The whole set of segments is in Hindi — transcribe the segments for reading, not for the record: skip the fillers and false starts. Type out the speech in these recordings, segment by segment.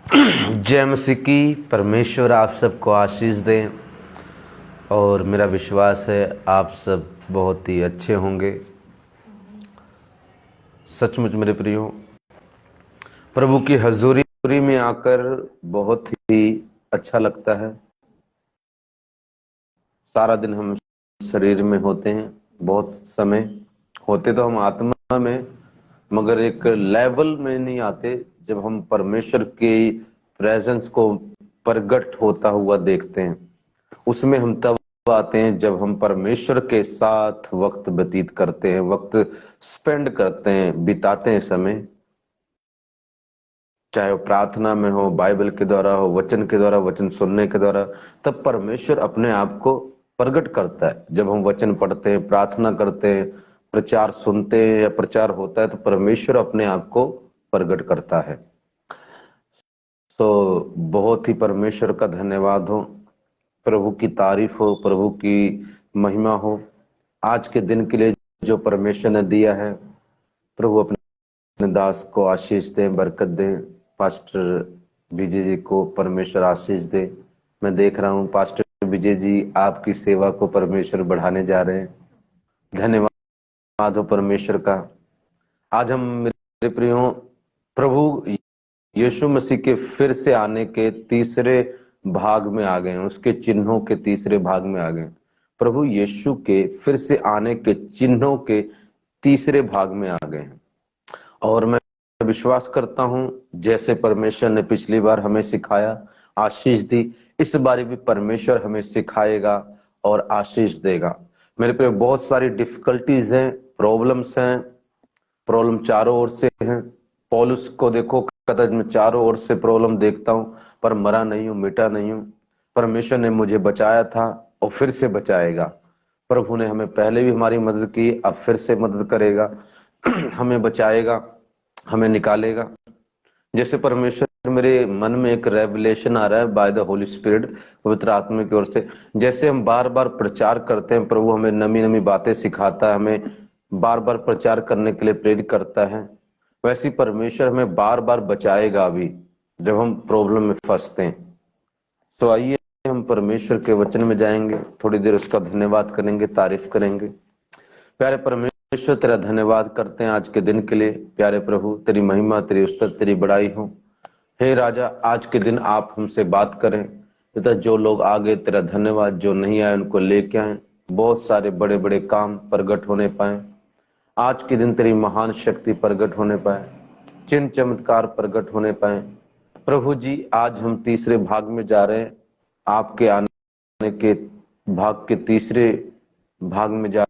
जय मसीह की। परमेश्वर आप सबको आशीष दें और मेरा विश्वास है आप सब बहुत ही अच्छे होंगे। सचमुच मेरे प्रियो, प्रभु की हजूरी में आकर बहुत ही अच्छा लगता है। सारा दिन हम शरीर में होते हैं, बहुत समय होते तो हम आत्मा में, मगर एक लेवल में नहीं आते जब हम परमेश्वर की प्रेजेंस को प्रकट होता हुआ देखते हैं। उसमें हम तब आते हैं जब हम परमेश्वर के साथ वक्त व्यतीत करते हैं, वक्त स्पेंड करते हैं, बिताते हैं समय, चाहे वो प्रार्थना में हो, बाइबल के द्वारा हो, वचन के द्वारा, वचन सुनने के द्वारा। तब परमेश्वर अपने आप को प्रकट करता है। जब हम वचन पढ़ते हैं, प्रार्थना करते हैं, प्रचार सुनते हैं या प्रचार होता है, तो परमेश्वर अपने आप को प्रकट करता है। तो बहुत ही परमेश्वर का धन्यवाद हो, प्रभु की तारीफ हो, प्रभु की महिमा हो। आज के दिन के लिए जो परमेश्वर ने दिया है, प्रभु अपने दास को आशीष दे, बरकत दे। पास्टर विजय जी को परमेश्वर आशीष दे। मैं देख रहा हूँ पास्टर विजय जी आपकी सेवा को परमेश्वर बढ़ाने जा रहे हैं। धन्यवाद हो परमेश्वर का। आज हम मेरे प्रियो प्रभु यीशु मसीह के फिर से आने के तीसरे भाग में आ गए हैं, उसके चिन्हों के तीसरे भाग में आ गए। प्रभु यीशु के फिर से आने के चिन्हों के तीसरे भाग में आ गए हैं। और मैं विश्वास करता हूं जैसे परमेश्वर ने पिछली बार हमें सिखाया, आशीष दी, इस बार भी परमेश्वर हमें सिखाएगा और आशीष देगा। मेरे पे बहुत सारी डिफिकल्टीज हैं, प्रॉब्लम्स हैं, प्रॉब्लम चारों ओर से हैं। पौलुस को देखो, कदम मैं चारों ओर से प्रॉब्लम देखता हूं पर मरा नहीं हूं, मिटा नहीं हूं। परमेश्वर ने मुझे बचाया था और फिर से बचाएगा। प्रभु ने हमें पहले भी हमारी मदद की, अब फिर से मदद करेगा, हमें बचाएगा, हमें निकालेगा। जैसे परमेश्वर, मेरे मन में एक रेवलेशन आ रहा है बाय द होली स्पिरिट, पवित्र आत्मा की ओर से। जैसे हम बार बार प्रचार करते हैं, प्रभु हमें नमी नमी बातें सिखाता है, हमें बार बार प्रचार करने के लिए प्रेरित करता है, वैसे परमेश्वर हमें बार बार बचाएगा भी जब हम प्रॉब्लम में फंसते हैं। तो आइए हम परमेश्वर के वचन में जाएंगे, थोड़ी देर उसका धन्यवाद करेंगे, तारीफ करेंगे। प्यारे परमेश्वर, तेरा धन्यवाद करते हैं आज के दिन के लिए। प्यारे प्रभु, तेरी महिमा, तेरी उस्तत, तेरी बड़ाई हो। हे राजा, आज के दिन आप हमसे बात करें तथा जो लोग आगे, तेरा धन्यवाद, जो नहीं आए उनको लेके आए। बहुत सारे बड़े बड़े काम प्रकट होने पाए आज के दिन, तेरी महान शक्ति प्रकट होने पाए, चिन्ह चमत्कार प्रकट होने पाए। प्रभु जी, आज हम तीसरे भाग में जा रहे हैं, आपके आने के भाग के तीसरे भाग में जा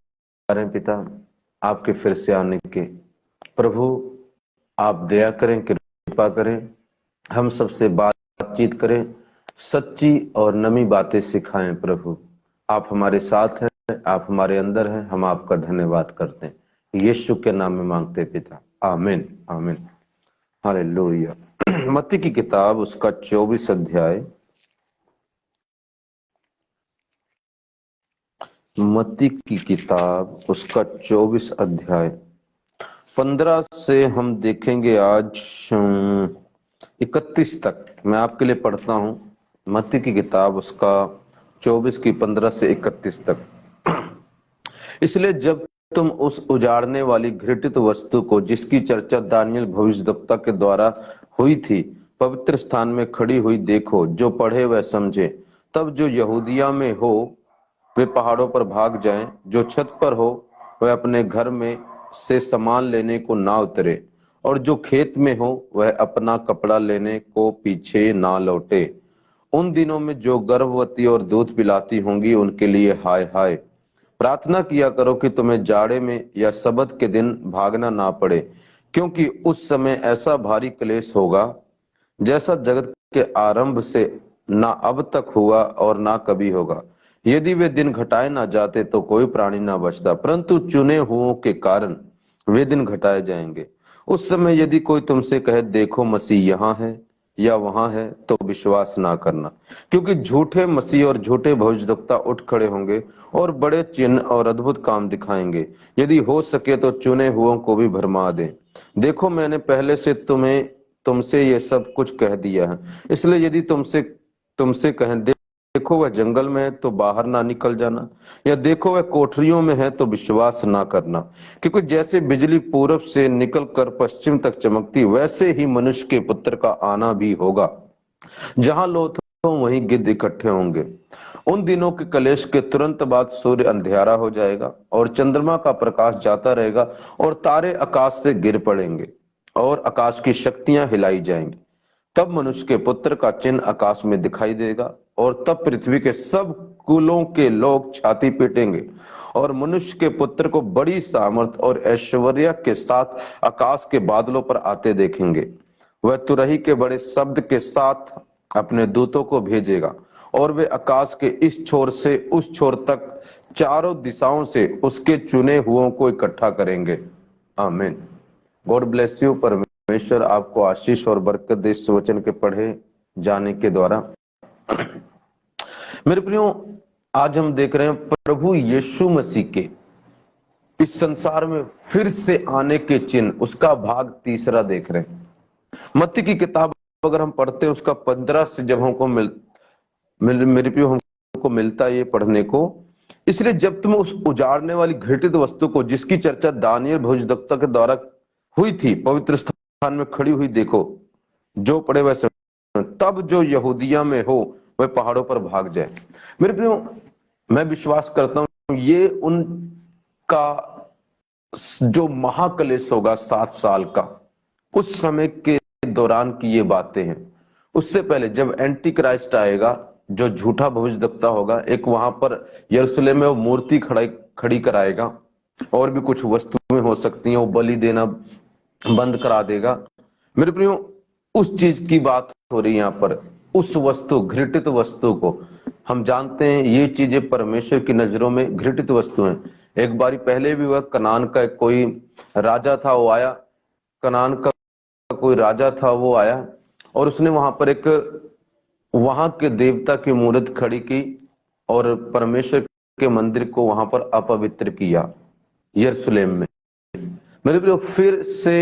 रहे हैं पिता, आपके फिर से आने के। प्रभु आप दया करें, कृपा करें, हम सबसे बातचीत करें, सच्ची और नमी बातें सिखाएं। प्रभु आप हमारे साथ हैं, आप हमारे अंदर हैं, हम आपका धन्यवाद करते हैं। यीशु के नाम में मांगते पिता, आमीन आमीन, हालेलुया। मत्ती की किताब उसका 24 अध्याय, मत्ती की किताब उसका 24 अध्याय 15 से हम देखेंगे आज 31 तक। मैं आपके लिए पढ़ता हूं मत्ती की किताब उसका 24 की 15 से 31 तक। इसलिए जब तुम उस उजाड़ने वाली घृणित वस्तु को, जिसकी चर्चा दानियल भविष्यद्वक्ता के द्वारा हुई थी, पवित्र स्थान में खड़ी हुई देखो, जो पढ़े वह समझे। तब जो यहूदिया में हो वे पहाड़ों पर भाग जाएं, जो छत पर हो वह अपने घर में से सामान लेने को ना उतरे, और जो खेत में हो वह अपना कपड़ा लेने को पीछे ना लौटे। उन दिनों में जो गर्भवती और दूध पिलाती होंगी उनके लिए हाय हाय। प्रार्थना किया करो कि तुम्हें जाड़े में या सबत के दिन भागना ना पड़े, क्योंकि उस समय ऐसा भारी क्लेश होगा जैसा जगत के आरंभ से ना अब तक हुआ और ना कभी होगा। यदि वे दिन घटाए ना जाते तो कोई प्राणी ना बचता, परंतु चुने हुओं के कारण वे दिन घटाए जाएंगे। उस समय यदि कोई तुमसे कहे देखो मसीह यहाँ है या वहां है, तो विश्वास ना करना, क्योंकि झूठे मसीह और झूठे भविष्यद्वक्ता उठ खड़े होंगे और बड़े चिन्ह और अद्भुत काम दिखाएंगे, यदि हो सके तो चुने हुओं को भी भरमा दें। देखो मैंने पहले से तुमसे ये सब कुछ कह दिया है। इसलिए यदि तुमसे तुमसे कहें देखो वह जंगल में है तो बाहर ना निकल जाना, या देखो वह कोठरियों में है तो विश्वास ना करना। क्योंकि जैसे बिजली पूरब से निकलकर पश्चिम तक चमकती, वैसे ही मनुष्य के पुत्र का आना भी होगा। जहां लोथ हो वहीं गिद्ध इकट्ठे होंगे। उन दिनों के कलेश के तुरंत बाद सूर्य अंधियारा हो जाएगा और चंद्रमा का प्रकाश जाता रहेगा और तारे आकाश से गिर पड़ेंगे और आकाश की शक्तियां हिलाई जाएंगी। तब मनुष्य के पुत्र का चिन्ह आकाश में दिखाई देगा और तब पृथ्वी के सब कुलों के लोग छाती पीटेंगे और मनुष्य के पुत्र को बड़ी सामर्थ और ऐश्वर्य के साथ आकाश के बादलों पर आते देखेंगे। वह तुरही के बड़े शब्द के साथ अपने दूतों को भेजेगा और वे आकाश के इस छोर से उस छोर तक चारों दिशाओं से उसके चुने हुओं को इकट्ठा करेंगे। आमीन। God bless you. परमेश्वर आपको आशीष और बरकत दे इस वचन के पढ़े जाने के द्वारा। मेरे प्रियो, आज हम देख रहे हैं प्रभु यीशु मसीह के इस संसार में फिर से आने के चिन्ह, उसका भाग तीसरा देख रहे हैं। मत्ती की किताब अगर हम पढ़ते हैं, उसका 15 से जब हमको मेरे प्रियो हमको मिलता है ये पढ़ने को। इसलिए जब तुम उस उजाड़ने वाली घृणित वस्तु को, जिसकी चर्चा दानियल भविष्यद्वक्ता के द्वारा हुई थी, पवित्र स्थान में खड़ी हुई देखो, जो पड़े वैसे, तब जो यहूदिया में हो वह पहाड़ों पर भाग जाए। मेरे प्रियो, मैं विश्वास करता हूं ये उनका जो महाक्लेश होगा 7 साल का, उस समय के दौरान की ये बातें हैं। उससे पहले जब एंटी क्राइस्ट आएगा, जो झूठा भविष्यद्वक्ता होगा, एक वहां पर यरूशलेम में वो मूर्ति खड़ी कराएगा और भी कुछ वस्तुएं हो सकती हैं, वो बलि देना बंद करा देगा। मेरे प्रियो, उस चीज की बात हो रही है यहाँ पर, उस वस्तु, घृणित वस्तु को। हम जानते हैं ये चीजें परमेश्वर की नजरों में घृणित वस्तु हैं। एक बारी पहले भी वह कनान का कोई राजा था, वो आया, कनान का कोई राजा था, वो आया और उसने वहां पर एक वहां के देवता की मूर्त खड़ी की और परमेश्वर के मंदिर को वहां पर अपवित्र किया यरूशलेम में। मेरे प्रियो, फिर से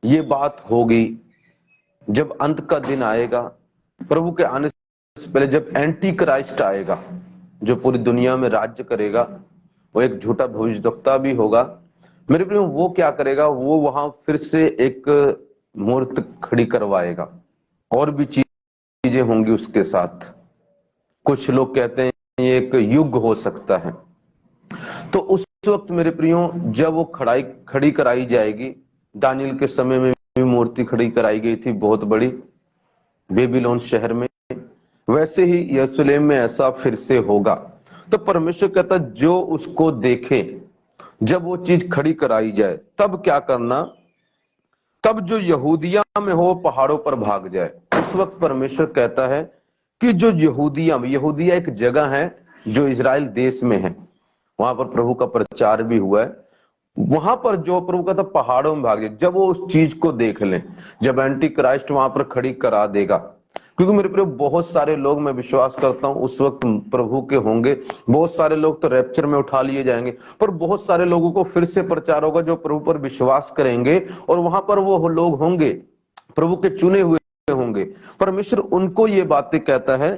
ये बात होगी जब अंत का दिन आएगा, प्रभु के आने से पहले, जब एंटी क्राइस्ट आएगा, जो पूरी दुनिया में राज्य करेगा। वो एक झूठा भविष्यद्वक्ता भी होगा। मेरे प्रियो, वो क्या करेगा, वो वहां फिर से एक मूर्त खड़ी करवाएगा और भी चीजें होंगी उसके साथ। कुछ लोग कहते हैं ये एक युग हो सकता है। तो उस वक्त मेरे प्रियो, जब वो खड़ी कराई जाएगी, दानियल के समय में भी मूर्ति खड़ी कराई गई थी बहुत बड़ी बेबीलोन शहर में, वैसे ही यरूशलेम में ऐसा फिर से होगा। तो परमेश्वर कहता जो उसको देखे, जब वो चीज खड़ी कराई जाए, तब क्या करना, तब जो यहूदिया में हो पहाड़ों पर भाग जाए। उस वक्त परमेश्वर कहता है कि जो यहूदिया एक जगह है जो इजराइल देश में है, वहां पर प्रभु का प्रचार भी हुआ है। वहां पर जो प्रभु का था पहाड़ों में भाग जाए, जब वो उस चीज को देख लें, जब एंटी क्राइस्ट वहां पर खड़ी करा देगा। क्योंकि मेरे प्रिय, बहुत सारे लोग, मैं विश्वास करता हूं उस वक्त प्रभु के होंगे, बहुत सारे लोग तो रैप्चर में उठा लिए जाएंगे, पर बहुत सारे लोगों को फिर से प्रचार होगा जो प्रभु पर विश्वास करेंगे, और वहां पर वो लोग होंगे, प्रभु के चुने हुए होंगे। परमेश्वर उनको ये बातें कहता है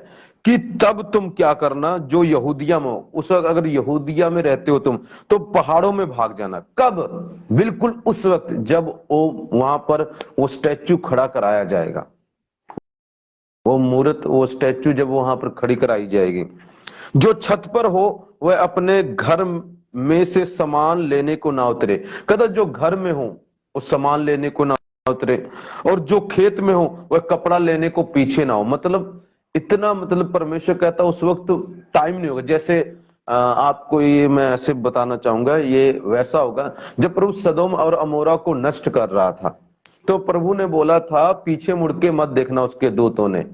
कि तब तुम क्या करना, जो यहूदिया में हो, उस वक्त अगर यहूदिया में रहते हो तुम, तो पहाड़ों में भाग जाना। कब? बिल्कुल उस वक्त जब वो वहां पर वो स्टैच्यू खड़ा कराया जाएगा, वो मूर्त, वो स्टैच्यू जब वहां पर खड़ी कराई जाएगी। जो छत पर हो वह अपने घर में से सामान लेने को ना उतरे। कहता जो घर में हो वो सामान लेने को ना उतरे, और जो खेत में हो वह कपड़ा लेने को पीछे ना हो। मतलब इतना, मतलब परमेश्वर कहता उस वक्त टाइम नहीं होगा। जैसे आपको ये मैं ऐसे बताना चाहूंगा, ये वैसा होगा जब प्रभु सदोम और अमोरा को नष्ट कर रहा था, तो प्रभु ने बोला था पीछे मुड़ के मत देखना। उसके दूतों ने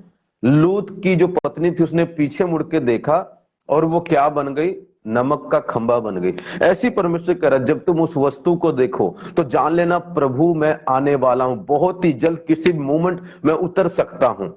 लूत की जो पत्नी थी उसने पीछे मुड़ के देखा और वो क्या बन गई, नमक का खंबा बन गई। ऐसी परमेश्वर कह रहा जब तुम उस वस्तु को देखो तो जान लेना प्रभु मैं आने वाला हूं, बहुत ही जल्द, किसी मोमेंट मैं उतर सकता हूं।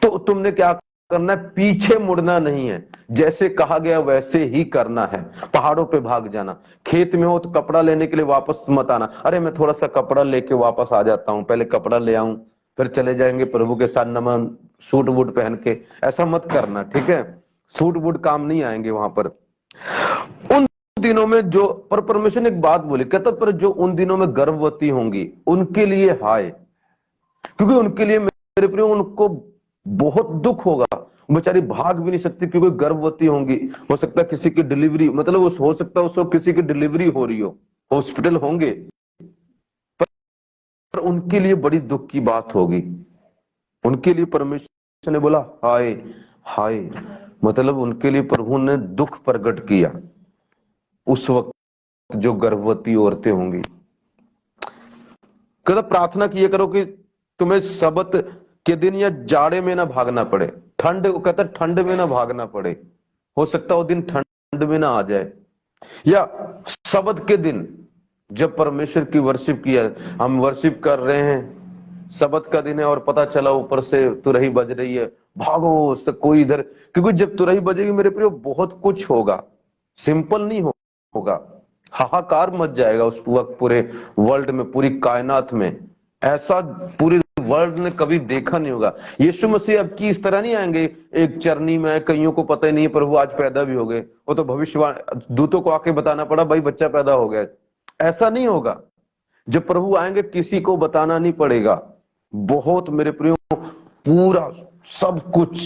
तो तुमने क्या करना है, पीछे मुड़ना नहीं है, जैसे कहा गया वैसे ही करना है। पहाड़ों पे भाग जाना। खेत में हो तो कपड़ा लेने के लिए वापस मत आना, अरे मैं थोड़ा सा कपड़ा लेके वापस आ जाता हूं, पहले कपड़ा ले आऊं फिर चले जाएंगे प्रभु के साथ नमन सूट बूट पहन के। ऐसा मत करना, ठीक है? सूट बूट काम नहीं आएंगे वहां पर। उन दिनों में जो, पर परमेश्वर ने एक बात बोली, कहता पर जो उन दिनों में गर्भवती होंगी उनके लिए हाय, क्योंकि उनके लिए मेरे प्रिय उनको बहुत दुख होगा। बेचारी भाग भी नहीं सकती क्योंकि गर्भवती होंगी। हो सकता है किसी की डिलीवरी, मतलब हो सकता है उसको किसी की डिलीवरी हो रही हो, हॉस्पिटल होंगे, पर उनके लिए बड़ी दुख की बात होगी। उनके लिए परमेश्वर ने बोला हाय हाय, मतलब उनके लिए प्रभु ने दुख प्रकट किया उस वक्त जो गर्भवती औरतें होंगी। कहता प्रार्थना किया करो कि तुम्हें सबत के दिन या जाड़े में ना भागना पड़े, ठंड, कहता ठंड में ना भागना पड़े, हो सकता है वो दिन ठंड में ना आ जाए। या सबत के दिन जब परमेश्वर की वर्शिप किया, हम वर्शिप कर रहे हैं, सबत का दिन है और पता चला ऊपर से तुरही बज रही है, भागो उससे कोई इधर, क्योंकि जब तुरही बजेगी मेरे प्रियो बहुत कुछ होगा, सिंपल नहीं होगा, हाहाकार मच जाएगा उस वक्त पूरे वर्ल्ड में, पूरी कायनात में। ऐसा पूरी वर्ल्ड ने कभी देखा नहीं होगा। यीशु मसीह अब की इस तरह नहीं आएंगे एक चरनी में, कईयों को पता ही नहीं प्रभु आज पैदा भी हो गए, वो तो भविष्यवाणी दूतों को आके बताना पड़ा भाई बच्चा पैदा हो गया। ऐसा नहीं होगा। जब प्रभु आएंगे किसी को बताना नहीं पड़ेगा। बहुत मेरे प्रियो पूरा सब कुछ,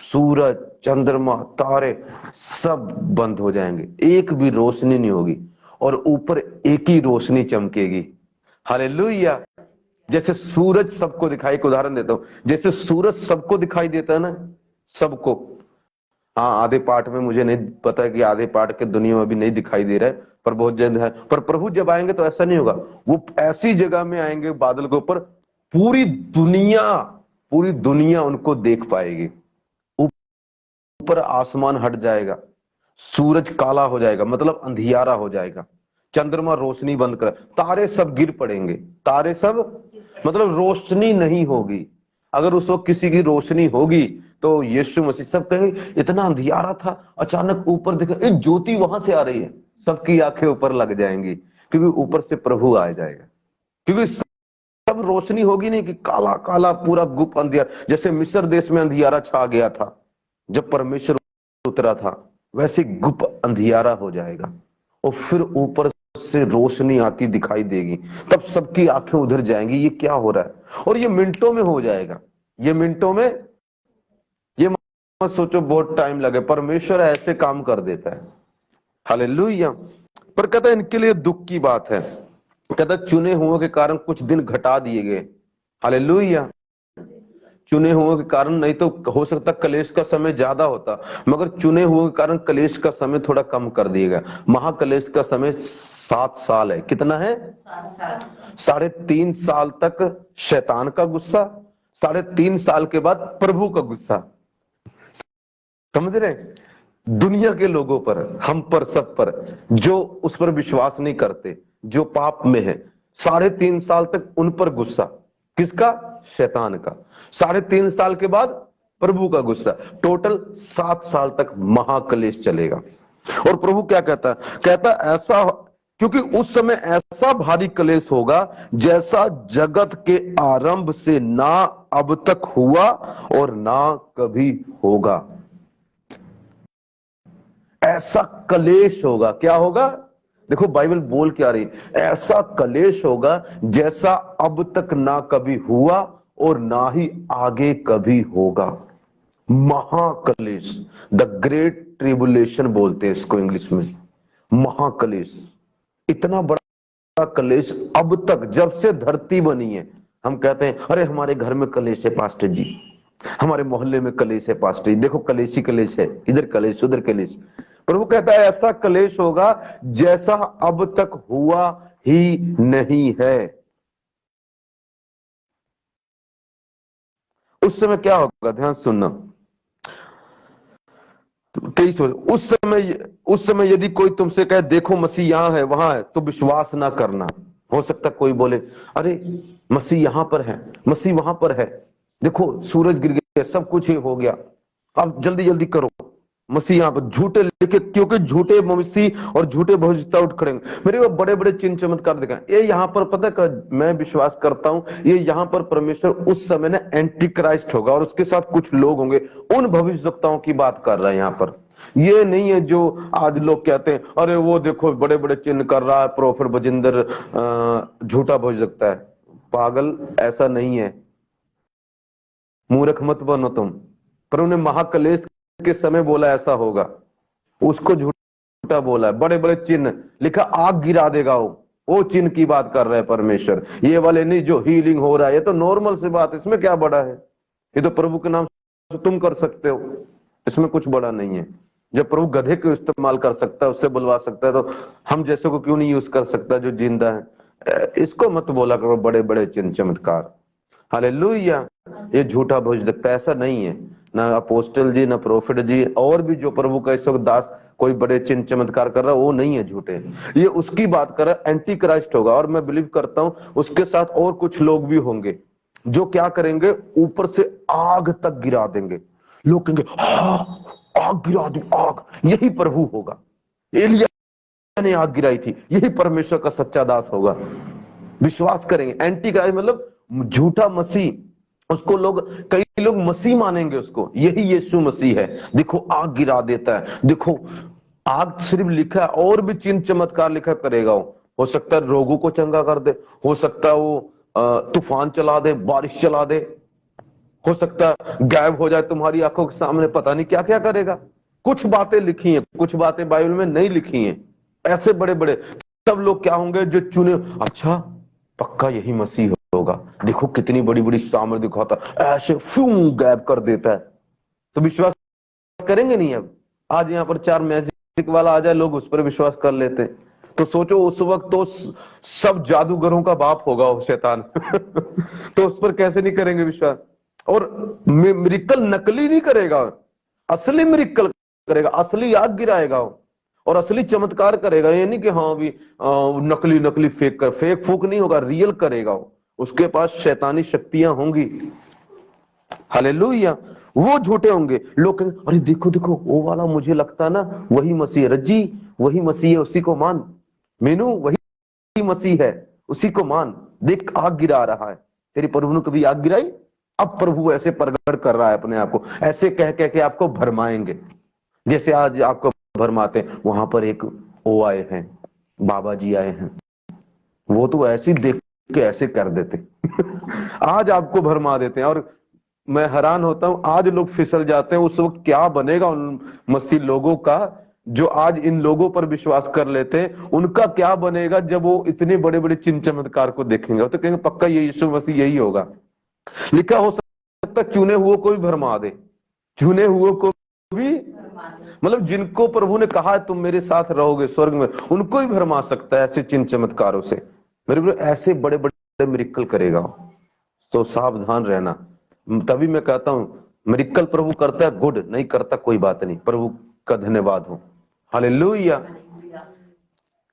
सूरज चंद्रमा तारे सब बंद हो जाएंगे, एक भी रोशनी नहीं होगी और ऊपर एक ही रोशनी चमकेगी। हालेलुया। जैसे सूरज सबको दिखाई, एक उदाहरण देता हूं, जैसे सूरज सबको दिखाई देता है ना, सबको, हाँ आधे पार्ट में, मुझे नहीं पता है कि आधे पार्ट के दुनिया में भी नहीं दिखाई दे रहा है, पर बहुत जल्द है। पर प्रभु जब आएंगे तो ऐसा नहीं होगा, वो ऐसी जगह में आएंगे बादल के ऊपर, पूरी दुनिया उनको देख पाएगी। ऊपर आसमान हट जाएगा, सूरज काला हो जाएगा, मतलब अंधियारा हो जाएगा, चंद्रमा रोशनी बंद कर, तारे सब गिर पड़ेंगे, तारे सब, मतलब रोशनी नहीं होगी। अगर उस वक्त किसी की रोशनी होगी तो यीशु मसीह, सब कहेंगे इतना अंधियारा था, अचानक ऊपर देखा एक ज्योति वहां से आ रही है, सबकी आंखें ऊपर लग जाएंगी, क्योंकि ऊपर से प्रभु आ जाएगा। क्योंकि सब रोशनी होगी नहीं कि काला काला पूरा गुप्त अंधियारा, जैसे मिस्र देश में अंधियारा छा गया था जब परमेश्वर उतरा था, वैसे गुप्त अंधियारा हो जाएगा और फिर ऊपर से रोशनी आती दिखाई देगी, तब सबकी आंखें उधर जाएंगी, ये क्या हो रहा है, और ये मिनटों में हो जाएगा। ये मिनटों में, ये मत सोचो बहुत टाइम लगे, परमेश्वर ऐसे काम कर देता है। हालेलुया। पर कहता है इनके लिए दुख की बात है, कहता चुने हुओं के कारण कुछ दिन घटा दिए गए। हालेलुया। चुने हुओं के कारण, नहीं तो हो सकता कलेश का समय ज्यादा होता, मगर चुने हुओं के कारण कलेश का समय थोड़ा कम कर दिया गया। महाकलेश का समय 7 साल है। कितना है? 3.5 साल तक शैतान का गुस्सा, 3.5 साल के बाद प्रभु का गुस्सा। समझ रहे? दुनिया के लोगों पर, हम पर, सब पर, जो उस पर विश्वास नहीं करते, जो पाप में है, 3.5 साल तक उन पर गुस्सा। किसका? शैतान का। 3.5 साल के बाद प्रभु का गुस्सा। टोटल 7 साल तक महाकलेश चलेगा। और प्रभु क्या कहता? कहता ऐसा, क्योंकि उस समय ऐसा भारी कलेश होगा जैसा जगत के आरंभ से ना अब तक हुआ और ना कभी होगा। ऐसा कलेश होगा। क्या होगा? देखो बाइबल बोल क्या रही, ऐसा कलेश होगा जैसा अब तक ना कभी हुआ और ना ही आगे कभी होगा। महाकलेश, द ग्रेट ट्रिबुलेशन बोलते हैं इसको इंग्लिश में, महाकलेश। इतना बड़ा कलेश अब तक, जब से धरती बनी है। हम कहते हैं अरे हमारे घर में कलेश है पास्टर जी, हमारे मोहल्ले में कलेश है पास्टर जी, देखो कलेश ही कलेश है, इधर कलेश उधर कलेश। प्रभु कहता है ऐसा कलेश होगा जैसा अब तक हुआ ही नहीं है। उस समय क्या होगा? ध्यान सुनना। 23 उस समय यदि कोई तुमसे कहे देखो मसीह यहां है वहां है, तो विश्वास ना करना। हो सकता कोई बोले अरे मसीह यहां पर है, मसीह वहां पर है, देखो सूरज गिर गया, सब कुछ ही हो गया, अब जल्दी जल्दी करो, मसीह यहाँ पर झूठे लिखे, क्योंकि झूठे मसीह और झूठे भविष्यवक्ता उठ खड़ेंगे। मेरे वो बड़े बड़े चिन्ह चमत्कार दिखाएं। ये यहाँ पर पता है, मैं विश्वास करता हूं ये यहाँ पर परमेश्वर उस समय ना एंटी क्राइस्ट होगा और उसके साथ कुछ लोग होंगे, उन भविष्यवक्ताओं की बात कर रहा है यहाँ पर। ये नहीं है जो आज लोग कहते हैं अरे वो देखो बड़े बड़े चिन्ह कर रहा है प्रोफेट बजिंदर, झूठा भविष्यवक्ता है। पागल, ऐसा नहीं है। मूर्ख मत बनो तुम। पर उन्हें महाक्लेश के समय बोला ऐसा होगा, उसको झूठा बोला है। बड़े बड़े चिन्ह लिखा, आग गिरा देगा वो चिन्ह की बात कर रहे हैं परमेश्वर। ये वाले नहीं जो हीलिंग हो रहा है, ये तो नॉर्मल सी बात है, इसमें क्या बड़ा है? ये तो प्रभु के नाम से तुम कर सकते हो, इसमें कुछ बड़ा नहीं है। जब प्रभु गधे को इस्तेमाल कर सकता है, उससे बुलवा सकता है, तो हम जैसे को क्यों नहीं यूज कर सकता जो जिंदा है? इसको मत बोला करो बड़े बड़े चिन्ह चमत्कार। हालेलुया। ये झूठा भविष्यवक्ता ऐसा नहीं है, ना अपोस्टल जी, ना प्रोफेट जी, और भी जो प्रभु का इस वक्त दास कोई बड़े चिन्ह चमत्कार कर रहा है, वो नहीं है झूठे। ये उसकी बात कर रहा है, एंटी क्राइस्ट होगा। और मैं बिलीव करता हूं उसके साथ और कुछ लोग भी होंगे जो क्या करेंगे, ऊपर से आग तक गिरा देंगे। लोग कहेंगे हाँ आग गिरा दो, आग, यही प्रभु होगा। एलिया ने आग गिराई थी, यही परमेश्वर का सच्चा दास होगा। विश्वास करेंगे। एंटी क्राइस्ट मतलब झूठा मसीह, उसको लोग, कई लोग मसीह मानेंगे उसको, यही यीशु मसीह है। देखो आग गिरा देता है, देखो आग सिर्फ लिखा है, और भी चिन्ह चमत्कार लिखा करेगा। हो सकता है रोगों को चंगा कर दे, हो सकता है वो तूफान चला दे, बारिश चला दे, हो सकता है गायब हो जाए तुम्हारी आंखों के सामने, पता नहीं क्या क्या करेगा। कुछ बातें लिखी हैं, कुछ बातें बाइबल में नहीं लिखी हैं। ऐसे बड़े बड़े सब लोग क्या होंगे जो चुने, अच्छा पक्का यही मसीह होगा, देखो कितनी बड़ी बड़ी सामर्थ दिखाता, ऐसे फ्यूं गायब कर देता है। तो विश्वास करेंगे नहीं। अब आज यहाँ पर 4 मैजिक वाला आ जाए, लोग उस पर विश्वास कर लेते हैं। तो सोचो उस वक्त तो सब जादूगरों का बाप होगा वो शैतान तो उस पर कैसे नहीं करेंगे विश्वास? और मिरेकल नकली नहीं करेगा, असली मिरेकल करेगा, असली आग गिराएगा और असली चमत्कार करेगा। ये नहीं कि हाँ भी नकली नकली फेक कर, फेक फूक नहीं होगा, रियल करेगा। उसके पास शैतानी शक्तियां होंगी। हालेलुया। वो झूठे होंगे। लोग कहेंगे अरे देखो देखो वो वाला मुझे लगता है ना वही मसीह है, रज्जी वही मसीह है, उसी को मान। मीनू वही मसीह है, उसी को मान। देख आग गिरा रहा है। तेरी प्रभु ने कभी आग गिराई? अब प्रभु ऐसे प्रकट कर रहा है अपने आप को, ऐसे कह कह के आपको भरमाएंगे, जैसे आज आपको भरमाते हैं। वहां पर एक वो आए हैं, बाबा जी आए हैं, वो तो ऐसे देख के ऐसे कर देते आज आपको भरमा देते हैं। और मैं हैरान होता हूं, आज लोग फिसल जाते हैं। उस वक्त क्या बनेगा उन मसीह लोगों का जो आज इन लोगों पर विश्वास कर लेते हैं? उनका क्या बनेगा जब वो इतने बड़े बड़े चिन्ह चमत्कार को देखेंगे? तो कहेंगे पक्का ये यीशु मसीह यही होगा। लिखा हो सकता चुने हुए को भी भरमा दे, चुने हुए को भी, मतलब जिनको प्रभु ने कहा तुम मेरे साथ रहोगे स्वर्ग में, उनको भी भरमा सकता है ऐसे चिन्ह चमत्कारों से। मेरे ऐसे बड़े बड़े मिरेकल करेगा, तो सावधान रहना। तभी मैं कहता हूं मिरेकल प्रभु करता है, गुड, नहीं करता कोई बात नहीं, प्रभु का धन्यवाद हो। हालेलुया।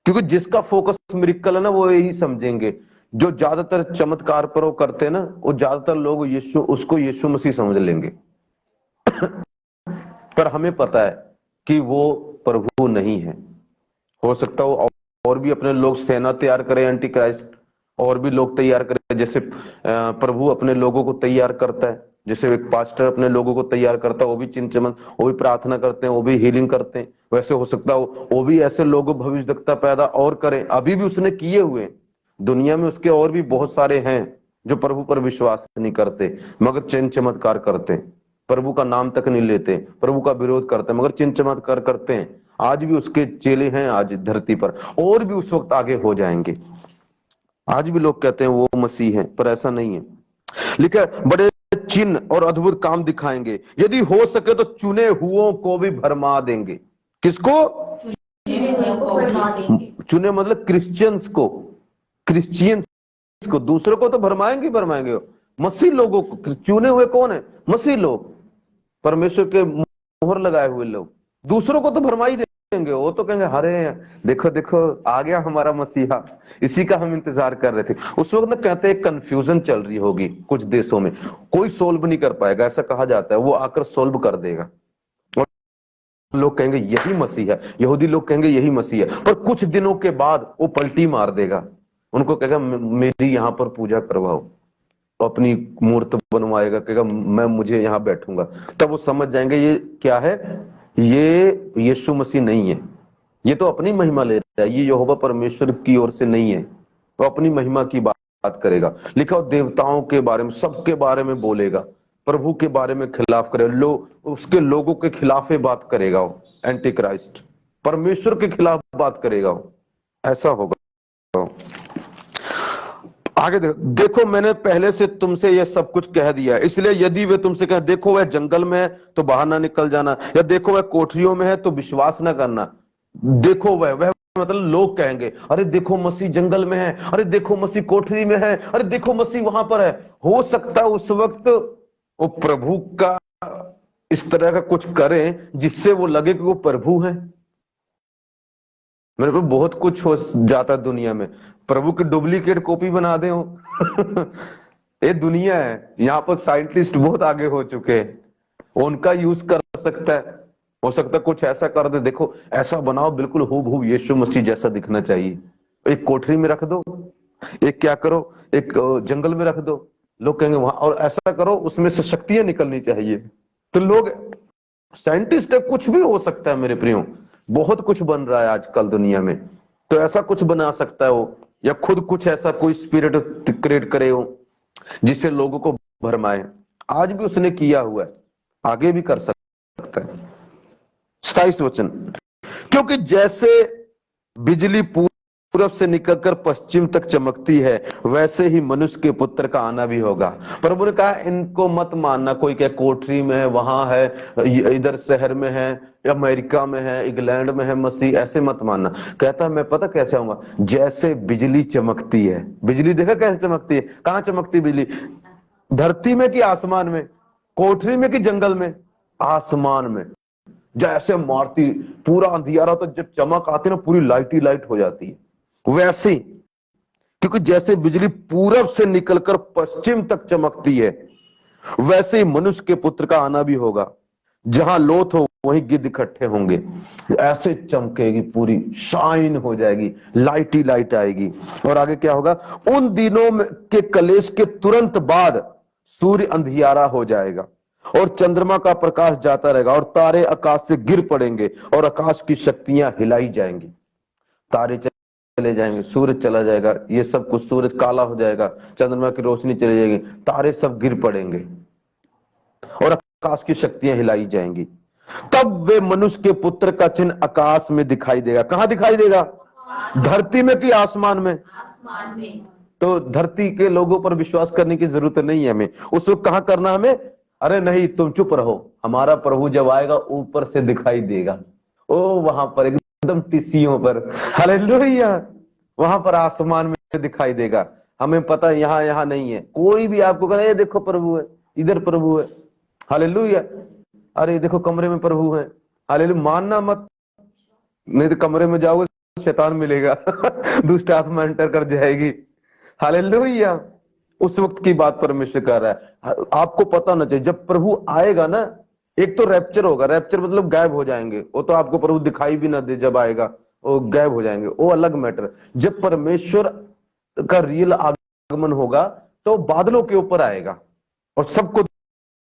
क्योंकि जिसका फोकस मिरेकल है ना, वो यही समझेंगे। जो ज्यादातर चमत्कार पर वो करते हैं ना, वो ज्यादातर लोग यीशु, उसको यीशु मसीह समझ लेंगे पर हमें पता है कि वो प्रभु नहीं है। हो सकता हो और भी अपने लोग सेना तैयार करें एंटी क्राइस्ट, और भी लोग तैयार करें, जैसे प्रभु अपने लोगों को तैयार करता है, जैसे एक पास्टर अपने लोगों को तैयार करता है, वो भी चिन्ह चमत्कार, वो भी प्रार्थना करते हैं, वो भी हीलिंग करते हैं। वैसे हो सकता हो वो भी ऐसे लोगों भविष्यवक्ता पैदा और करें। अभी भी उसने किए हुए, दुनिया में उसके और भी बहुत सारे हैं जो प्रभु पर विश्वास नहीं करते मगर चिन्ह चमत्कार करते हैं, प्रभु का नाम तक नहीं लेते, प्रभु का विरोध करते हैं मगर चिन्ह चमत्कार करते हैं। आज भी उसके चेले हैं आज धरती पर, और भी उस वक्त आगे हो जाएंगे। आज भी लोग कहते हैं वो मसीह है, पर ऐसा नहीं है। लिखा बड़े चिन्ह और अद्भुत काम दिखाएंगे, यदि हो सके तो चुने हुओं को भी भरमा देंगे। किसको? चुने मतलब क्रिश्चियंस को, क्रिश्चियंस को। दूसरों को तो भरमाएंगे भरमाएंगे, मसीह लोगों को। चुने हुए कौन है? मसीह लोग, परमेश्वर के मोहर लगाए हुए लोग। दूसरों को तो भरमा ही देंगे। वो तो कहेंगे अरे देखो देखो आ गया हमारा मसीहा, इसी का हम इंतजार कर रहे थे। उस वक्त ना कहते हैं कंफ्यूजन चल रही होगी कुछ देशों में, कोई सोल्व नहीं कर पाएगा, ऐसा कहा जाता है। वो आकर सोल्व कर देगा। लोग कहेंगे यही मसीह है, यहूदी लोग कहेंगे यही मसीह है, पर कुछ दिनों के बाद वो पलटी मार देगा। उनको कहेगा मेरी यहां पर पूजा करवाओ, अपनी मूर्त बनवाएगा, कहेगा मैं मुझे यहां बैठूंगा। तब वो समझ जाएंगे ये क्या है, ये यीशु मसीह नहीं है, ये तो अपनी महिमा ले रहा है, ये यहोवा परमेश्वर की ओर से नहीं है। वो अपनी महिमा की बात करेगा। लिखा हो देवताओं के बारे में, सबके बारे में बोलेगा, प्रभु के बारे में खिलाफ करेगा, उसके लोगों के खिलाफ बात करेगा। वो एंटी क्राइस्ट परमेश्वर के खिलाफ बात करेगा। वो ऐसा होगा। आगे देखो मैंने पहले से तुमसे यह सब कुछ कह दिया है, इसलिए यदि वे तुमसे कहें देखो वह जंगल में है तो बाहर ना निकल जाना, या देखो वह कोठरियों में है तो विश्वास ना करना। देखो वह मतलब लोग कहेंगे अरे देखो मसीह जंगल में है, अरे देखो मसीह कोठरी में है, अरे देखो मसीह वहां पर है। हो सकता है उस वक्त वो प्रभु का इस तरह का कुछ करें जिससे वो लगे कि वो प्रभु है। मेरे को बहुत कुछ हो जाता है दुनिया में, प्रभु की डुप्लीकेट कॉपी बना दे हो। ये दुनिया है, यहाँ पर साइंटिस्ट बहुत आगे हो चुके हैं, उनका यूज कर सकता है। हो सकता है कुछ ऐसा कर दे, देखो ऐसा बनाओ बिल्कुल हूबहू यीशु मसीह जैसा दिखना चाहिए, एक कोठरी में रख दो, एक क्या करो एक जंगल में रख दो, लोग कहेंगे वहां, और ऐसा करो उसमें से शक्तियां निकलनी चाहिए। तो लोग साइंटिस्ट है, कुछ भी हो सकता है मेरे प्रियो, बहुत कुछ बन रहा है आजकल दुनिया में। तो ऐसा कुछ बना सकता है वो, या खुद कुछ ऐसा कोई स्पिरिट क्रिएट करे हो जिससे लोगों को भरमाए। आज भी उसने किया हुआ है, आगे भी कर सकता है। 27 वचन, क्योंकि जैसे बिजली पूरब से निकलकर पश्चिम तक चमकती है वैसे ही मनुष्य के पुत्र का आना भी होगा। प्रभु ने कहा इनको मत मानना, कोई क्या कोठरी में है, वहां है, इधर शहर में है, अमेरिका में है, इंग्लैंड में है मसीह, ऐसे मत मानना। कहता मैं पता कैसे आऊंगा, जैसे बिजली चमकती है। बिजली देखा कैसे चमकती है, कहां चमकती बिजली, धरती में कि आसमान में, कोठरी में कि जंगल में, आसमान में। जैसे मारती पूरा अंधियारा तो जब चमक आती ना पूरी लाइट ही लाइट हो जाती है, वैसे क्योंकि जैसे बिजली पूरब से निकलकर पश्चिम तक चमकती है वैसे ही मनुष्य के पुत्र का आना भी होगा। जहां लोथ हो वहीं गिद्ध इकट्ठे होंगे। ऐसे चमकेगी, पूरी शाइन हो जाएगी, लाइट ही लाइट आएगी। और आगे क्या होगा, उन दिनों में के कलेश के तुरंत बाद सूर्य अंधियारा हो जाएगा और चंद्रमा का प्रकाश जाता रहेगा और तारे आकाश से गिर पड़ेंगे और आकाश की शक्तियां हिलाई जाएंगी। तारे चले जाएंगे, सूरज चला जाएगा, ये सब कुछ, सूरज काला हो जाएगा, चंद्रमा की रोशनी चली जाएगी, तारे सब गिर पड़ेंगे और आकाश की शक्तियां हिलाई जाएंगी। तब वे मनुष्य के पुत्र का चिन्ह आकाश में दिखाई देगा। कहां दिखाई देगा, धरती में कि आसमान में? आसमान में। तो धरती के लोगों पर विश्वास करने की जरूरत नहीं है हमें। उस वक्त कहां करना हमें, अरे नहीं तुम चुप रहो, हमारा प्रभु जब आएगा ऊपर से दिखाई देगा, ओ वहां पर एकदम टिसियों पर, हालेलुया, वहां पर आसमान में दिखाई देगा। हमें पता है यहाँ नहीं है। कोई भी आपको कहे ये देखो प्रभु है, इधर प्रभु है, हालेलुया, अरे देखो कमरे में प्रभु है, हालेलुया, मानना मत, नहीं तो कमरे में जाओगे शैतान मिलेगा। दुष्ट आत्मा एंटर कर जाएगी, हालेलुया। उस वक्त की बात परमेश्वर कर रहा है। आपको पता होना चाहिए जब प्रभु आएगा ना, एक तो रैप्चर होगा, रैप्चर मतलब गायब हो जाएंगे, वो तो आपको प्रभु दिखाई भी ना दे, जब आएगा वो गायब हो जाएंगे, वो अलग मैटर। जब परमेश्वर का रियल आगमन होगा तो बादलों के ऊपर आएगा और सबको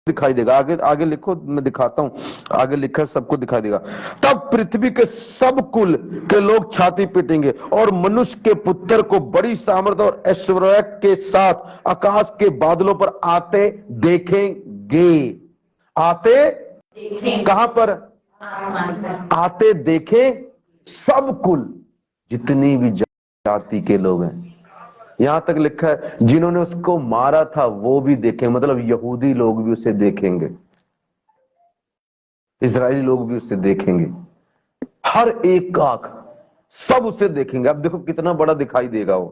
दिखाई देगा। आगे आगे लिखो, मैं दिखाता हूं, आगे लिखा सबको दिखाई देगा। तब पृथ्वी के सब कुल के लोग छाती पीटेंगे और मनुष्य के पुत्र को बड़ी सामर्थ और ऐश्वर्य के साथ आकाश के बादलों पर आते देखेंगे। आते कहां पर, आते देखे सब कुल, जितनी भी जाति के लोग हैं। यहां तक लिखा है जिन्होंने उसको मारा था वो भी देखेंगे, मतलब यहूदी लोग भी उसे देखेंगे, इजरायली लोग भी उसे देखेंगे, हर एक आंख, सब उसे देखेंगे। अब देखो कितना बड़ा दिखाई देगा वो,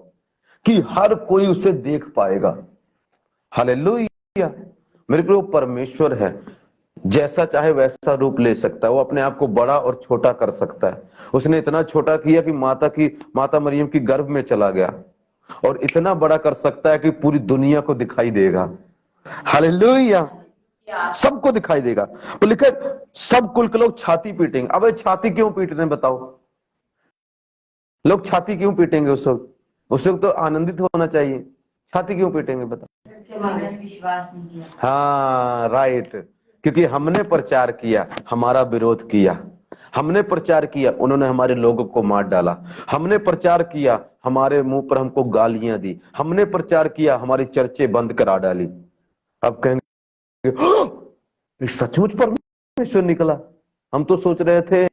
कि हर कोई उसे देख पाएगा। हालेलुया। मेरे को परमेश्वर है, जैसा चाहे वैसा रूप ले सकता है। वो अपने आप को बड़ा और छोटा कर सकता है। उसने इतना छोटा किया कि माता मरियम की गर्भ में चला गया, और इतना बड़ा कर सकता है कि पूरी दुनिया को दिखाई देगा। हालेलुया। सबको दिखाई देगा। तो लिखा है, सब कुल के लोग छाती पीटेंगे। अब छाती क्यों पीट रहे हैं बताओ? लोग छाती क्यों पीटेंगे उस वक्त? उस वक्त तो आनंदित होना चाहिए। छाती क्यों पीटेंगे बताओ? विश्वास नहीं किया। हाँ राइट, क्योंकि हमने प्रचार किया, हमारा विरोध किया। हमने प्रचार किया, उन्होंने हमारे लोगों को मार डाला। हमने प्रचार किया, हमारे मुंह पर हमको गालियां दी। हमने प्रचार किया, हमारी चर्चे बंद करा डाली। अब कहेंगे ये सचमुच परमेश्वर निकला। हम तो सोच रहे थे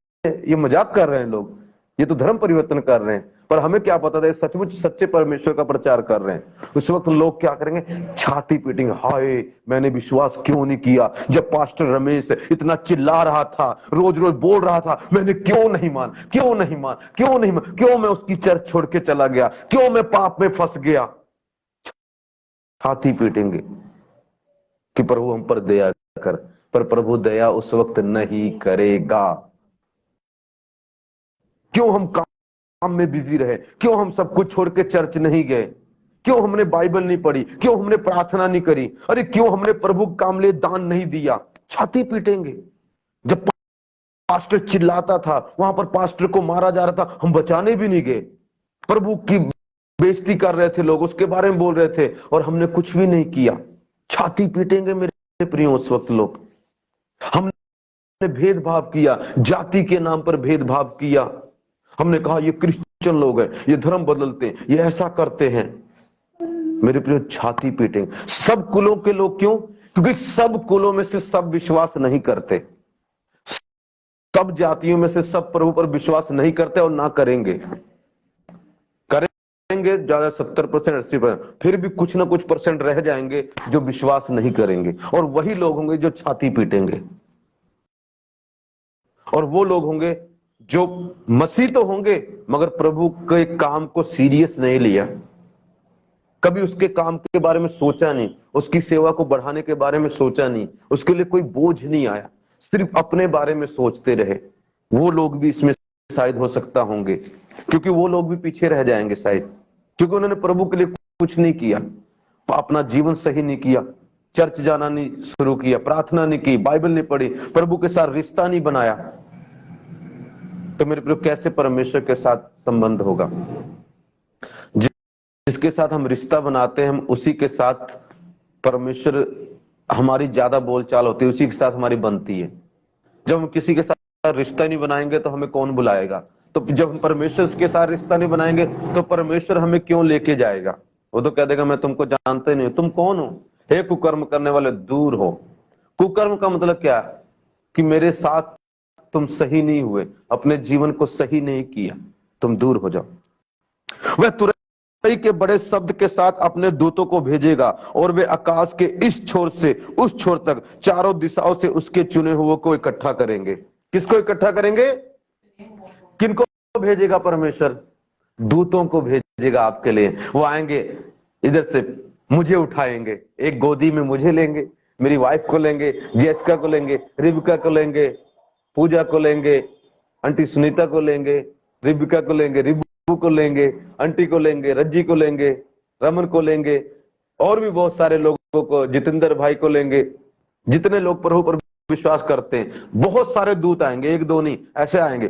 ये मजाक कर रहे हैं लोग, ये तो धर्म परिवर्तन कर रहे हैं। पर हमें क्या पता था, सचमुच सच्चे परमेश्वर का प्रचार कर रहे हैं। उस वक्त लोग क्या करेंगे? छाती पीटेंगे, हाय मैंने विश्वास क्यों नहीं किया। जब पास्टर रमेश इतना चिल्ला रहा था, रोज रोज बोल रहा था, मैंने क्यों नहीं मान, क्यों नहीं मान, क्यों नहीं मान, क्यों मैं उसकी चर्च छोड़ के चला गया, क्यों मैं पाप में फंस गया। छाती पीटेंगे कि प्रभु हम पर दया कर। पर प्रभु दया उस वक्त नहीं करेगा। क्यों हम काम में बिजी रहे, क्यों हम सब कुछ छोड़ के चर्च नहीं गए, क्यों हमने बाइबल नहीं पढ़ी, क्यों हमने प्रार्थना नहीं करी, अरे क्यों हमने प्रभु काम लिए दान नहीं दिया। छाती पीटेंगे। जब पास्टर चिल्लाता था, वहां पर पास्टर को मारा जा रहा था, हम बचाने भी नहीं गए। प्रभु की बेइज्जती कर रहे थे लोग, उसके बारे में बोल रहे थे, और हमने कुछ भी नहीं किया। छाती पीटेंगे मेरे प्रियो उस वक्त लोग। हमने भेदभाव किया, जाति के नाम पर भेदभाव किया। हमने कहा ये क्रिश्चियन लोग हैं, ये धर्म बदलते हैं, ये ऐसा करते हैं। मेरे प्रियो छाती पीटेंगे। सब कुलों के लोग। क्यों? क्योंकि सब कुलों में से सब विश्वास नहीं करते, सब जातियों में से सब प्रभु पर विश्वास नहीं करते और ना करेंगे। करेंगे ज्यादा 70% 80%, फिर भी कुछ ना कुछ परसेंट रह जाएंगे जो विश्वास नहीं करेंगे, और वही लोग होंगे जो छाती पीटेंगे। और वो लोग होंगे जो मसीह तो होंगे मगर प्रभु के काम को सीरियस नहीं लिया, कभी उसके काम के बारे में सोचा नहीं, उसकी सेवा को बढ़ाने के बारे में सोचा नहीं, उसके लिए कोई बोझ नहीं आया, सिर्फ अपने बारे में सोचते रहे। वो लोग भी इसमें शायद हो सकता होंगे, क्योंकि वो लोग भी पीछे रह जाएंगे शायद, क्योंकि उन्होंने प्रभु के लिए कुछ नहीं किया, अपना जीवन सही नहीं किया, चर्च जाना नहीं शुरू किया, प्रार्थना नहीं की, बाइबल नहीं पढ़ी, प्रभु के साथ रिश्ता नहीं बनाया। तो मेरे प्रिय कैसे परमेश्वर के साथ संबंध होगा? जिसके साथ हम रिश्ता बनाते हैं, हम उसी के साथ परमेश्वर, हमारी ज्यादा बोलचाल होती है, उसी के साथ हमारी बनती है। जब हम किसी के साथ रिश्ता नहीं बनाएंगे तो हमें कौन बुलाएगा? तो जब हम परमेश्वर के साथ रिश्ता नहीं बनाएंगे तो परमेश्वर हमें क्यों लेके जाएगा? वो तो कह देगा मैं तुमको जानते नहीं, तुम कौन हो? हे कुकर्म करने वाले, दूर हो। कुकर्म का मतलब क्या? कि मेरे साथ तुम सही नहीं हुए, अपने जीवन को सही नहीं किया, तुम दूर हो जाओ। वह तुरई के बड़े शब्द के साथ अपने दूतों को भेजेगा, और वे आकाश के इस छोर से उस छोर तक चारों दिशाओं से उसके चुने हुए को इकट्ठा करेंगे। किसको इकट्ठा करेंगे? किनको भेजेगा परमेश्वर? दूतों को भेजेगा आपके लिए। वो आएंगे इधर से, मुझे उठाएंगे, एक गोदी में मुझे लेंगे, मेरी वाइफ को लेंगे, जेसिका को लेंगे, रिबिका को लेंगे, पूजा को लेंगे, आंटी सुनीता को लेंगे, रिबिका को लेंगे, रिबू को लेंगे, आंटी को लेंगे, रज्जी को लेंगे, रमन को लेंगे, और भी बहुत सारे लोगों को, जितेंद्र भाई को लेंगे। जितने लोग प्रभु पर विश्वास करते हैं, बहुत सारे दूत आएंगे, एक दो नहीं, ऐसे आएंगे।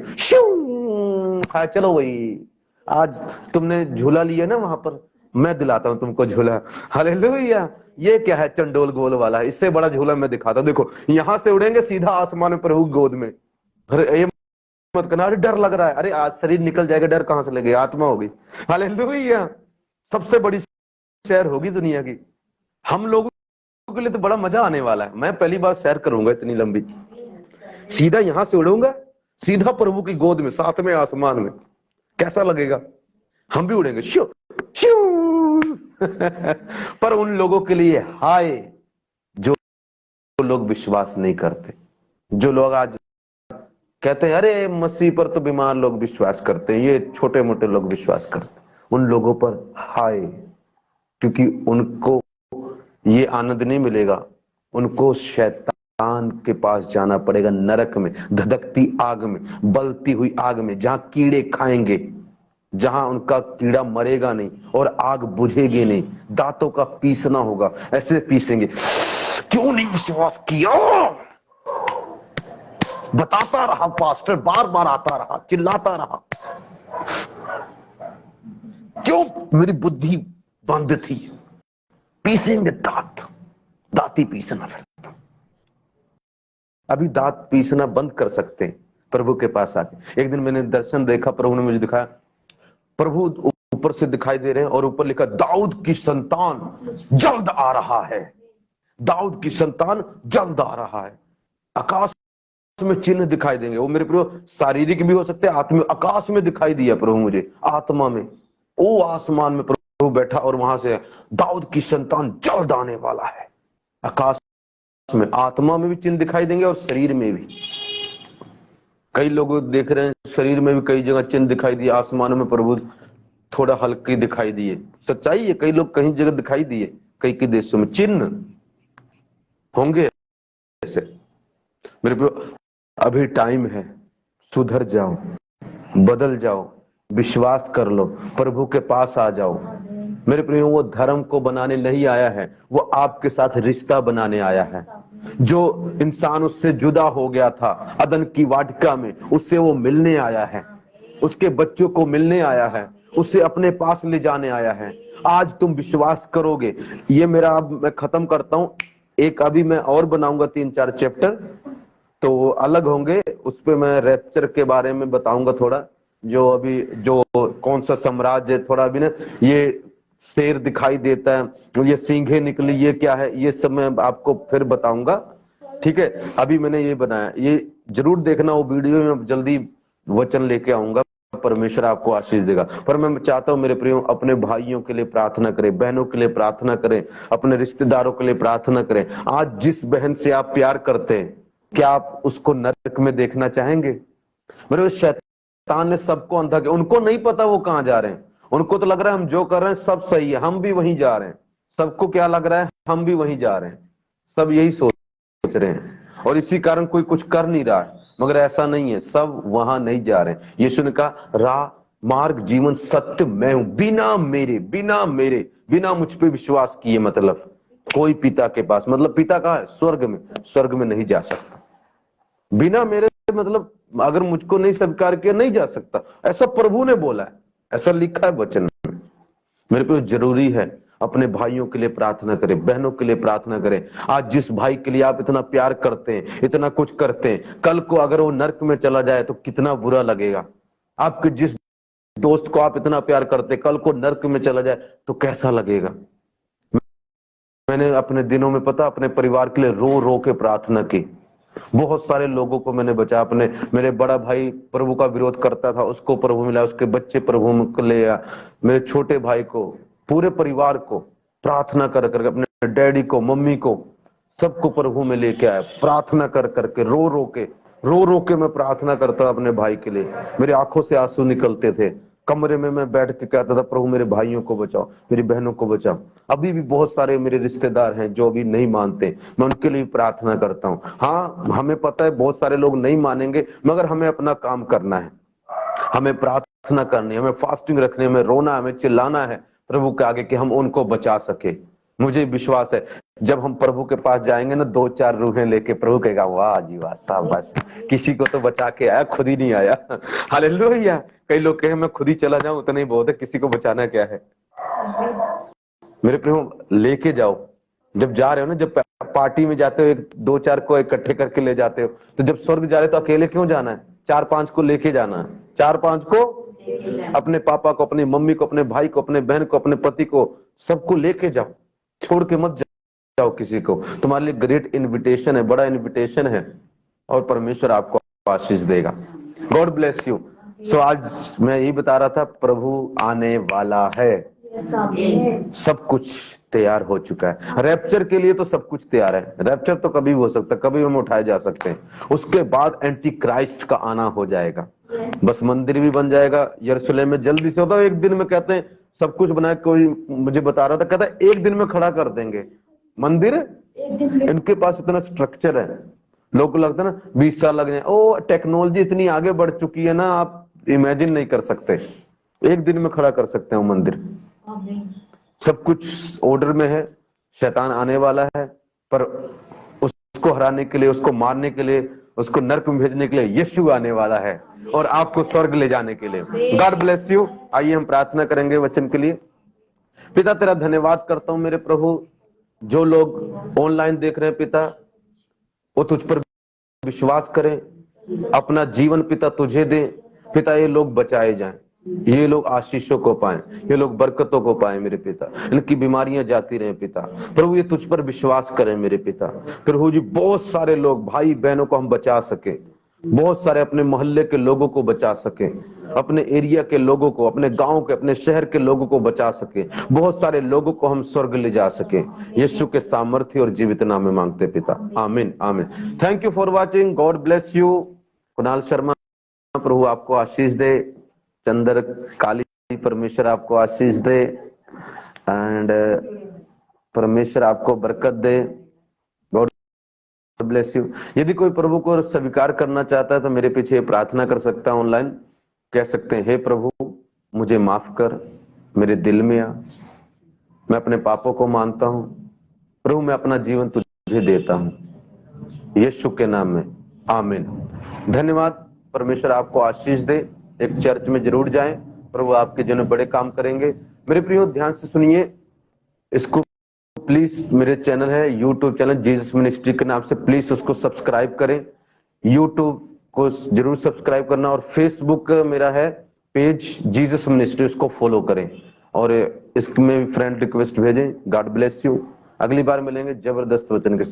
हाँ चलो भाई, आज तुमने झूला लिया ना वहां पर, मैं दिलाता हूं तुमको झूला। हालेलुया। ये क्या है? चंडोल गोल वाला, इससे बड़ा झूला मैं दिखाता हूं। देखो यहां से उड़ेंगे सीधा आसमान में प्रभु गोद में। अरे ये मत करना, अरे डर लग रहा है। अरे आज शरीर निकल जाएगा, डर कहां से लगेगा? आत्मा होगी। हालेलुया। सबसे बड़ी सैर होगी दुनिया की। हम लोगों के लिए तो बड़ा मजा आने वाला है। मैं पहली बार सैर करूंगा इतनी लंबी, सीधा यहां से उड़ूंगा, सीधा प्रभु की गोद में, सातवें आसमान में। कैसा लगेगा? हम भी उड़ेंगे श्यू श्यू। पर उन लोगों के लिए हाय जो लोग विश्वास नहीं करते, जो लोग आज कहते हैं अरे मसीह पर तो बीमार लोग विश्वास करते हैं, ये छोटे मोटे लोग विश्वास करते हैं, उन लोगों पर हाय, क्योंकि उनको ये आनंद नहीं मिलेगा। उनको शैतान के पास जाना पड़ेगा, नरक में, धधकती आग में, बलती हुई आग में, जहां कीड़े खाएंगे, जहां उनका कीड़ा मरेगा नहीं और आग बुझेगी नहीं। दांतों का पीसना होगा, ऐसे पीसेंगे, क्यों नहीं विश्वास किया? बताता रहा पास्टर, बार बार आता रहा, चिल्लाता रहा, क्यों? मेरी बुद्धि बंद थी। पीसेंगे दांत, दांती पीसना पड़ता। अभी दांत पीसना बंद कर सकते हैं प्रभु के पास आके। एक दिन मैंने दर्शन देखा, प्रभु ने मुझे दिखाया, प्रभु ऊपर से दिखाई दे रहे हैं और ऊपर लिखा दाऊद की संतान जल्द आ रहा है, दाऊद की संतान जल्द आ रहा है। आकाश में चिन्ह दिखाई देंगे, वो मेरे प्रियो शारीरिक भी हो सकते हैं, आत्मा। आकाश में दिखाई दिया प्रभु मुझे, आत्मा में। ओ आसमान में प्रभु बैठा और वहां से दाऊद की संतान जल्द आने वाला है। आकाश में, आत्मा में भी चिन्ह दिखाई देंगे और शरीर में भी। कई लोग देख रहे हैं शरीर में भी कई जगह चिन्ह दिखाई दिए, आसमान में प्रभु थोड़ा हल्के दिखाई दिए। सच्चाई है, कई लोग कहीं जगह दिखाई दिए, कई के देशों में चिन्ह होंगे ऐसे। मेरे प्रियो अभी टाइम है, सुधर जाओ, बदल जाओ, विश्वास कर लो, प्रभु के पास आ जाओ। मेरे प्रियो वो धर्म को बनाने नहीं आया है, वो आपके साथ रिश्ता बनाने आया है। जो इंसान उससे जुदा हो गया था अदन की वाटिका में, उससे वो मिलने आया है, उसके बच्चों को मिलने आया है, उसे अपने पास ले जाने आया है। आज तुम विश्वास करोगे। ये मेरा, अब मैं खत्म करता हूं, एक अभी मैं और बनाऊंगा 3-4 चैप्टर, तो अलग होंगे। उस पे मैं रैप्चर के बारे में बताऊंगा थोड़ा, जो अभी जो कौन सा साम्राज्य, थोड़ा अभी ना ये शेर दिखाई देता है, ये सींगे निकली, ये क्या है, ये सब मैं आपको फिर बताऊंगा। ठीक है, अभी मैंने ये बनाया, ये जरूर देखना वो वीडियो में, जल्दी वचन लेके आऊंगा। परमेश्वर आपको आशीष देगा। पर मैं चाहता हूं मेरे प्रियो, अपने भाइयों के लिए प्रार्थना करें, बहनों के लिए प्रार्थना करें, अपने रिश्तेदारों के लिए प्रार्थना करें। आज जिस बहन से आप प्यार करते हैं, क्या आप उसको नरक में देखना चाहेंगे? मेरे शैतान ने सबको अंधा किया, उनको नहीं पता वो कहां जा रहे हैं। उनको तो लग रहा है हम जो कर रहे हैं सब सही है, हम भी वहीं जा रहे हैं। सबको क्या लग रहा है? हम भी वहीं जा रहे हैं। सब यही सोच रहे हैं और इसी कारण कोई कुछ कर नहीं रहा है, मगर ऐसा नहीं है, सब वहां नहीं जा रहे हैं। यीशु ने कहा राह, मार्ग, जीवन, सत्य मैं हूं, बिना मेरे, बिना मुझ पे विश्वास किए मतलब कोई पिता के पास, मतलब पिता कहाँ है? स्वर्ग में नहीं जा सकता। बिना मेरे मतलब अगर मुझको नहीं स्वीकार किया नहीं जा सकता, ऐसा प्रभु ने बोला है, ऐसा लिखा है वचन में। मेरे को जरूरी है अपने भाइयों के लिए प्रार्थना करें, बहनों के लिए प्रार्थना करें। आज जिस भाई के लिए आप इतना प्यार करते हैं, इतना कुछ करते हैं, कल को अगर वो नरक में चला जाए तो कितना बुरा लगेगा। आपके जिस दोस्त को आप इतना प्यार करते, कल को नरक में चला जाए तो कैसा लगेगा। मैंने अपने दिनों में पता अपने परिवार के लिए रो रो के प्रार्थना की। बहुत सारे लोगों को मैंने बचा। अपने मेरे बड़ा भाई प्रभु का विरोध करता था, उसको प्रभु मिला, उसके बच्चे प्रभु को ले आया। मेरे छोटे भाई को, पूरे परिवार को प्रार्थना कर करके, अपने डैडी को, मम्मी को, सबको प्रभु में लेके आया। प्रार्थना कर करके, रो रो के मैं प्रार्थना करता अपने भाई के लिए। मेरी आंखों से आंसू निकलते थे। कमरे में मैं बैठ के कहता था प्रभु मेरे भाइयों को बचाओ, मेरी बहनों को बचाओ। अभी भी बहुत सारे मेरे रिश्तेदार हैं जो अभी नहीं मानते, मैं उनके लिए प्रार्थना करता हूँ। हाँ, हमें पता है बहुत सारे लोग नहीं मानेंगे, मगर हमें अपना काम करना है, हमें प्रार्थना करनी है, हमें फास्टिंग रखनी है, हमें रोना, हमें चिल्लाना है प्रभु के आगे कि हम उनको बचा सके। मुझे विश्वास है जब हम प्रभु के पास जाएंगे ना, 2-4 रूहें लेके, प्रभु कहेगा वाह जी वाह, शाबाश, किसी को तो बचा के आया, खुद ही नहीं आया। हालेलुया। कई लोग कहे मैं खुद ही चला जाऊं उतना ही बहुत है, किसी को बचाना क्या है। मेरे प्रियो लेके जाओ। जब जा रहे हो ना, जब पार्टी में जाते हो, 2-4 को इकट्ठे करके ले जाते हो, तो जब स्वर्ग जा रहे हो तो अकेले क्यों जाना है? 4-5 को लेके जाना है। 4-5 को, अपने पापा को, अपनी मम्मी को, अपने भाई को, अपने बहन को, अपने पति को, सबको लेके जाओ, छोड़ के मत जाओ किसी को। तुम्हारे लिए ग्रेट इनविटेशन है, बड़ा इनविटेशन है, और परमेश्वर आपको आशीष देगा। God bless you. सो आज मैं यही बता रहा था, प्रभु आने वाला है, सब कुछ तैयार हो चुका है। रैप्चर के लिए तो सब कुछ तैयार है। रैप्चर तो कभी भी हो सकता है, कभी हम उठाए जा सकते हैं। उसके बाद एंटी क्राइस्ट का आना हो जाएगा, बस मंदिर भी बन जाएगा यरूशलेम में जल्दी से। होता है एक दिन में, कहते हैं सब कुछ बनाया। कोई मुझे बता रहा था, कहता है एक दिन में खड़ा कर देंगे मंदिर। इनके पास इतना स्ट्रक्चर है, लोगों को लगता है ना 20 साल लग जाए। ओ टेक्नोलॉजी इतनी आगे बढ़ चुकी है ना, आप इमेजिन नहीं कर सकते। एक दिन में खड़ा कर सकते हो मंदिर। सब कुछ ऑर्डर में है। शैतान आने वाला है, पर उसको हराने के लिए, उसको मारने के लिए, उसको नरक में भेजने के लिए यीशु आने वाला है और आपको स्वर्ग ले जाने के लिए। God bless you. आइए हम प्रार्थना करेंगे वचन के लिए। पिता तेरा धन्यवाद करता हूं मेरे प्रभु, जो लोग ऑनलाइन देख रहे हैं पिता, वो तुझ पर विश्वास करें, अपना जीवन पिता तुझे दे पिता। ये लोग बचाए जाएं, ये लोग आशीषों को पाएं, ये लोग बरकतों को पाएं मेरे पिता, इनकी बीमारियां जाती रहे पिता। प्रभु ये तुझ पर विश्वास करें मेरे पिता। प्रभु जी बहुत सारे लोग भाई बहनों को हम बचा सके, बहुत सारे अपने मोहल्ले के लोगों को बचा सके, अपने एरिया के लोगों को, अपने गांव के, अपने शहर के लोगों को बचा सके, बहुत सारे लोगों को हम स्वर्ग ले जा सके। यीशु के सामर्थ्य और जीवित नाम में मांगते पिता, आमीन आमीन। Thank you for watching. God bless you. Kunal Sharma प्रभु आपको आशीष दे, चंद्र काली परमेश्वर आपको आशीष दे, एंड परमेश्वर आपको बरकत दे। God bless you. यदि कोई प्रभु को स्वीकार करना चाहता है तो मेरे पीछे प्रार्थना कर सकता है, ऑनलाइन कह सकते हैं, हे प्रभु मुझे माफ कर, मेरे दिल में आ, मैं अपने पापों को मानता हूं, प्रभु मैं अपना जीवन तुझे देता हूं, यीशु के नाम में, आमीन। धन्यवाद। परमेश्वर आपको आशीष दे। एक चर्च में जरूर जाएं, प्रभु आपके जन बड़े काम करेंगे। मेरे प्रियो ध्यान से सुनिए, इसको प्लीज, मेरे चैनल है यूट्यूब चैनल जीसस मिनिस्ट्री के नाम से, प्लीज उसको सब्सक्राइब करें। यूट्यूब को जरूर सब्सक्राइब करना, और फेसबुक मेरा है पेज जीसस मिनिस्ट्री, उसको फॉलो करें और इसमें फ्रेंड रिक्वेस्ट भेजें। God bless you. अगली बार मिलेंगे जबरदस्त वचन के साथ।